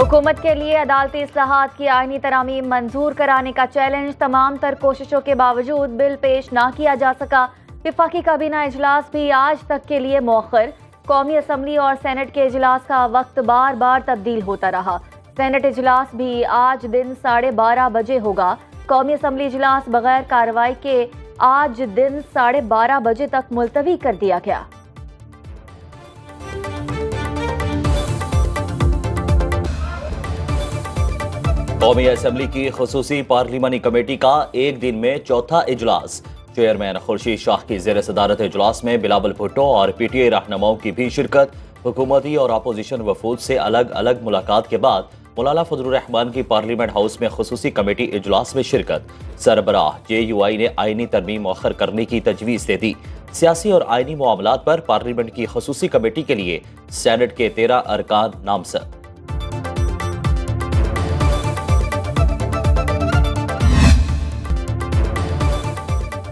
हुकूमत के लिए अदालती इस्लाहात की आईनी तरामीम मंजूर कराने का चैलेंज। तमाम तर कोशिशों के बावजूद बिल पेश ना किया जा सका। विफाकी काबीना इजलास भी आज तक के लिए मौखर। कौमी असम्बली और सेनेट के इजलास का वक्त बार बार तब्दील होता रहा। सेनेट इजलास भी आज दिन 12:30 बजे होगा। कौमी असम्बली इजलास बगैर कार्रवाई के आज दिन 12:30 बजे तक मुलतवी कर दिया गया। कौमी असम्बली की खुसूसी पार्लिमानी कमेटी का एक दिन में चौथा इजलास। चेयरमैन खुर्शीद शाह की ज़ेर सदारत इजलास में बिलावल भुट्टो और PTI रहनुमाओं की भी शिरकत। हुकूमती और अपोजिशन वफूद से अलग अलग मुलाकात के बाद मौलाना फजलुर रहमान की पार्लियामेंट हाउस में खुसूसी कमेटी इजलास में शिरकत। सरबराह JUI ने आईनी तरमीम मौखर करने की तजवीज़ दे दी। सियासी और आईनी मामलात पर पार्लियामेंट की खुसूसी कमेटी के लिए सेनेट के 13 अरकान नामजद।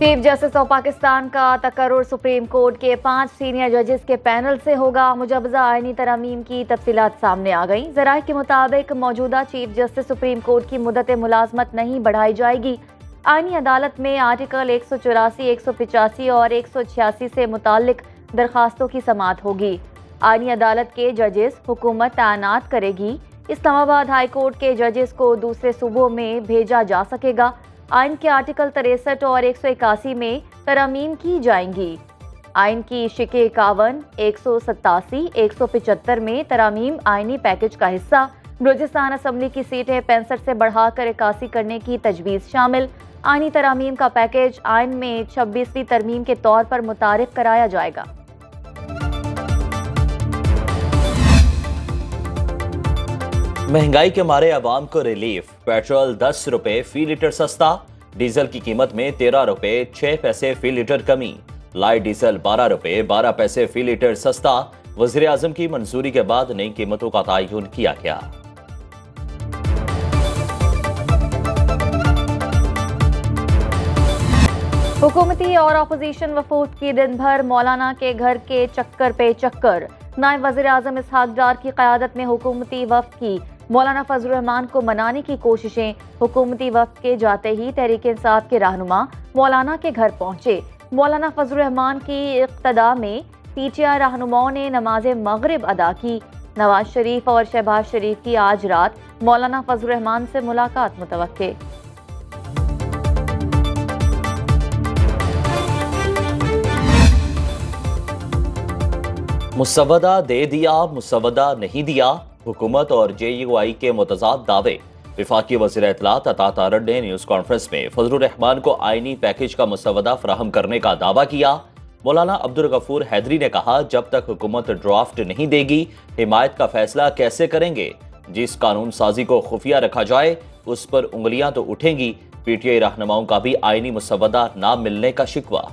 चीफ जस्टिस ऑफ पाकिस्तान का तकर्रुर सुप्रीम कोर्ट के 5 सीनियर जजेस के पैनल से होगा। मुजवजा आईनी तरामीम की तफसीलात सामने आ गई। ज़राए के मुताबिक मौजूदा चीफ जस्टिस सुप्रीम कोर्ट की मुद्दत मुलाजमत नहीं बढ़ाई जाएगी। आईनी अदालत में आर्टिकल 184, 185 और 186 से मुताल्लिक दरखास्तों की समाअत होगी। आईनी अदालत के जजेस हुकूमत तैनात करेगी। इस्लामाबाद हाई कोर्ट के जजेस को दूसरे सूबों में भेजा जा सकेगा। आइन के आर्टिकल 63 और 181 में तरमीम की जाएंगी। आइन की शिके 51, 187, 175 में तरमीम आइनी पैकेज का हिस्सा। बलूचिस्तान असम्बली की सीटें 65 से बढ़ाकर 81 करने की तजवीज़ शामिल। आइनी तरमीम का पैकेज आइन में 26वीं तरमीम के तौर पर मुतारिफ कराया जाएगा। महंगाई के मारे अवाम को रिलीफ। पेट्रोल 10 रुपए फी लीटर सस्ता। डीजल की कीमत में 13 रुपए 6 पैसे फी लीटर कमी। लाइट डीजल 12 रुपए 12 पैसे फी लीटर सस्ता। वज़ीर आज़म की मंजूरी के बाद नई कीमतों का तयन किया गया। हुकूमती और अपोजिशन वफूद की दिन भर मौलाना के घर के चक्कर पे चक्कर। नायब वज़ीर आज़म इसहाक डार की क़यादत में हुकूमती वफ़द की मौलाना फजलुर रहमान को मनाने की कोशिशें। हुकूमती वफ़द के जाते ही तहरीक इंसाफ के रहनुमा मौलाना के घर पहुंचे। मौलाना फजलुर रहमान की इक़्तिदा में PTI रहनुमाओं ने नमाज मगरिब अदा की। नवाज शरीफ और शहबाज शरीफ की आज रात मौलाना फजलुर रहमान से मुलाकात मुतवक्के। मुसवदा दे दिया, मुसवदा नहीं दिया। हुकूमत और JUI के मुतज़ाद दावे। विफाकी वज़ीर इत्तलात अता तारड़ ने न्यूज़ कॉन्फ्रेंस में फजलुर रहमान को आईनी पैकेज का मुसवदा फराहम करने का दावा किया। मौलाना अब्दुल गफूर हैदरी ने कहा, जब तक हुकूमत ड्राफ्ट नहीं देगी हिमायत का फैसला कैसे करेंगे। जिस कानून साजी को खुफिया रखा जाए उस पर उंगलियां तो उठेंगी। PTI रहनुमाओं का भी आईनी मुसवदा ना मिलने का शिकवा।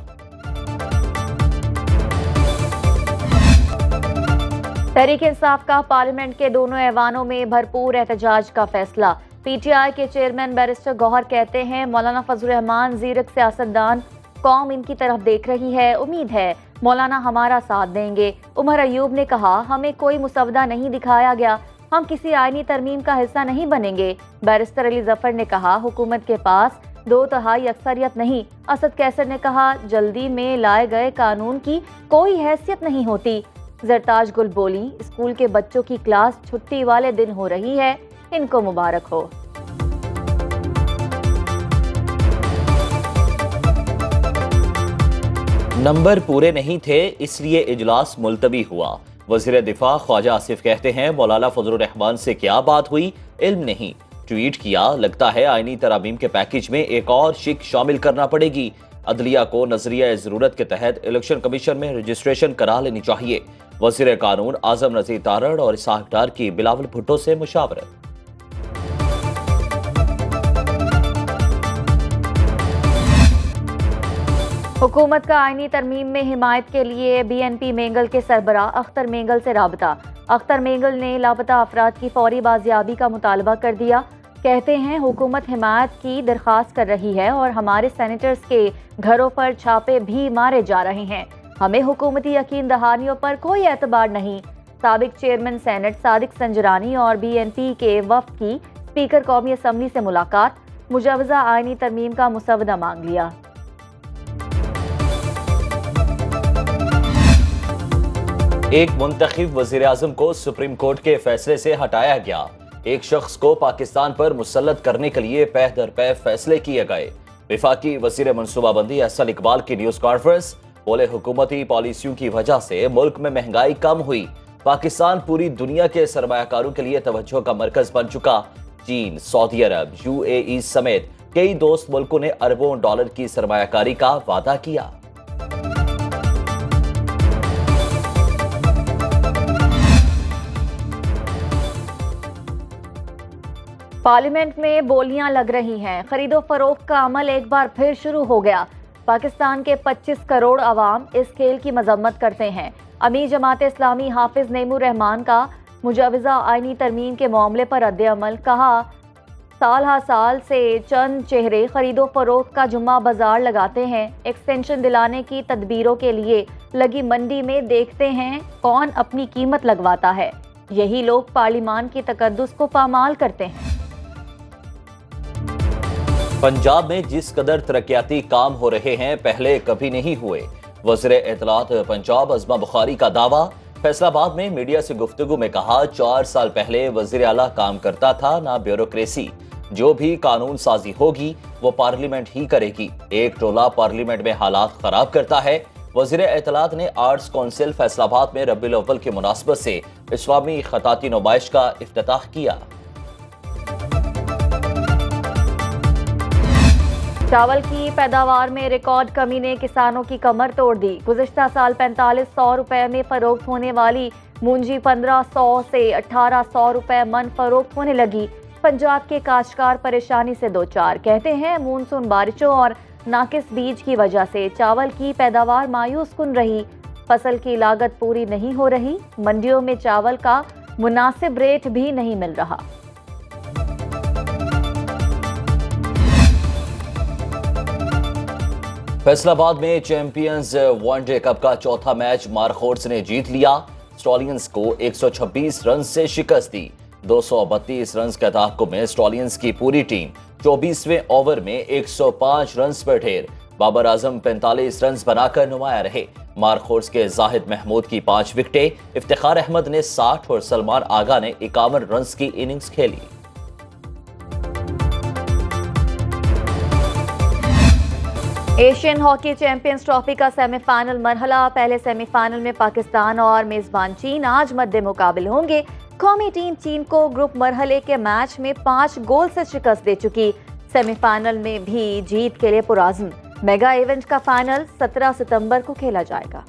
तहरीक इंसाफ का पार्लियामेंट के दोनों ऐवानों में भरपूर एहतजाज का फैसला। PTI के चेयरमैन बैरिस्टर गौहर कहते हैं, मौलाना फजलुर रहमान ज़ीरक सियासतदान, कौम इनकी तरफ देख रही है। उम्मीद है मौलाना हमारा साथ देंगे। उमर अयूब ने कहा, हमें कोई मुसवदा नहीं दिखाया गया, हम किसी आईनी तरमीम का हिस्सा नहीं बनेंगे। बैरिस्टर अली जफर ने कहा, हुकूमत के पास 2/3 अक्सरियत नहीं। असद कैसर ने कहा, जल्दी में लाए गए कानून की कोई हैसियत नहीं होती। जरताज गुल बोली, स्कूल के बच्चों की क्लास छुट्टी वाले दिन हो रही है, इनको मुबारक हो। नंबर पूरे नहीं थे इसलिए इजलास मुलतवी हुआ। वज़ीर दिफा ख्वाजा आसिफ कहते हैं, मौलाना फजलुर रहमान से क्या बात हुई इल्म नहीं। ट्वीट किया, लगता है आईनी तरामीम के पैकेज में एक और शिक शामिल करना पड़ेगी। अदलिया को नजरिया जरूरत के तहत इलेक्शन कमीशन में रजिस्ट्रेशन करा लेनी चाहिए। वज़ीर कानून आजम नज़ीर तारड़ और इसहाक डार की बिलावल भुट्टो से मुशावरत। हुकूमत का आईनी तरमीम में हिमायत के लिए BNP मेंगल के सरबराह अख्तर मेंगल से राबता। अख्तर मेंगल ने लापता अफराद की फौरी बाजियाबी का मुतालबा कर दिया। कहते हैं, हुकूमत हिमायत की दरख्वास्त कर रही है और हमारे सेनेटर्स के घरों पर छापे भी मारे जा रहे हैं। हमें हुकूमती यकीन दहानियों पर कोई एतबार नहीं। साबिक चेयरमैन सेनेट सादिक संजरानी और BNP के वफ्द की स्पीकर कौमी असम्बली से मुलाकात, मुजवजा आईनी तरमीम का मुसवदा मांग लिया। एक मुंतखब वज़ीर-ए-आज़म को सुप्रीम कोर्ट के फैसले से हटाया गया। एक शख्स को पाकिस्तान पर मुसल्लत करने के लिए पह दर पह फैसले किए गए। विफाकी वज़ीर मनसूबाबंदी अहसन इकबाल की न्यूज कॉन्फ्रेंस, बोले हुकूमती पॉलिसियों की वजह से मुल्क में महंगाई कम हुई। पाकिस्तान पूरी दुनिया के सरमायाकारों के लिए तवज्जो का मरकज बन चुका। चीन, सऊदी अरब, UAE समेत कई दोस्त मुल्कों ने अरबों डॉलर की सरमायाकारी का वादा किया। पार्लियामेंट में बोलियां लग रही हैं। खरीदो फरोख्त का अमल एक बार फिर शुरू हो गया। पाकिस्तान के 25 करोड़ अवाम इस खेल की मजम्मत करते हैं। अमीर जमात इस्लामी हाफिज नईमुर रहमान का मुजवजा आईनी तरमीम के मामले पर रद्द-ए-अमल, कहा साल हा साल से चंद चेहरे खरीदो फरोख्त का जुम्मा बाजार लगाते हैं। एक्सटेंशन दिलाने की तदबीरों के लिए लगी मंडी में देखते हैं कौन अपनी कीमत लगवाता है। यही लोग पार्लियामान की तकद्दुस को पामाल करते हैं। पंजाब में जिस कदर तरक्याती काम हो रहे हैं पहले कभी नहीं हुए। वज़ीर इत्तलात पंजाब अज़मा बुखारी का दावा। फैसलाबाद में मीडिया से गुफ्तगू में कहा, 4 साल पहले वज़ीर आला काम करता था, ना ब्यूरोक्रेसी। जो भी कानून साजी होगी वो पार्लियामेंट ही करेगी। एक टोला पार्लियामेंट में हालात खराब करता है। वज़ीर इत्तलात ने आर्ट्स काउंसिल फैसलाबाद में रबीउल अव्वल की मुनासबत से इस्लामी खताती नुमाइश का इफ्तिताह किया। चावल की पैदावार में रिकॉर्ड कमी ने किसानों की कमर तोड़ दी। गुज़िश्ता साल 4500 रुपए में फरोख्त होने वाली मूंजी 1500 से 1800 रुपए मन फरोख्त होने लगी। पंजाब के काश्तकार परेशानी से दो चार। कहते हैं मानसून बारिशों और नाकिस बीज की वजह से चावल की पैदावार मायूस कुन रही। फसल की लागत पूरी नहीं हो रही। मंडियों में चावल का मुनासिब रेट भी नहीं मिल रहा। फैसलाबाद में चैंपियंस वनडे कप का चौथा मैच मारखोर्स ने जीत लिया। स्टॉलियंस को 126 रन से शिकस्त दी। 232 रन के ताक़ुब में स्टॉलियंस की पूरी टीम 24वें ओवर में 105 रन पर ढेर। बाबर आजम 45 रन बनाकर नुमाया रहे। मारखोर्स के जाहिद महमूद की 5 विकेटें, इफ्तिखार अहमद ने 60 और सलमान आगा ने 51 रन की इनिंग्स खेली। एशियन हॉकी चैंपियंस ट्रॉफी का सेमीफाइनल मरहला। पहले सेमीफाइनल में पाकिस्तान और मेजबान चीन आज मद्दे मुकाबिल होंगे। कौमी टीम चीन को ग्रुप मरहले के मैच में 5 गोल से शिकस्त दे चुकी। सेमीफाइनल में भी जीत के लिए पुराज़्म। मेगा इवेंट का फाइनल 17 सितंबर को खेला जाएगा।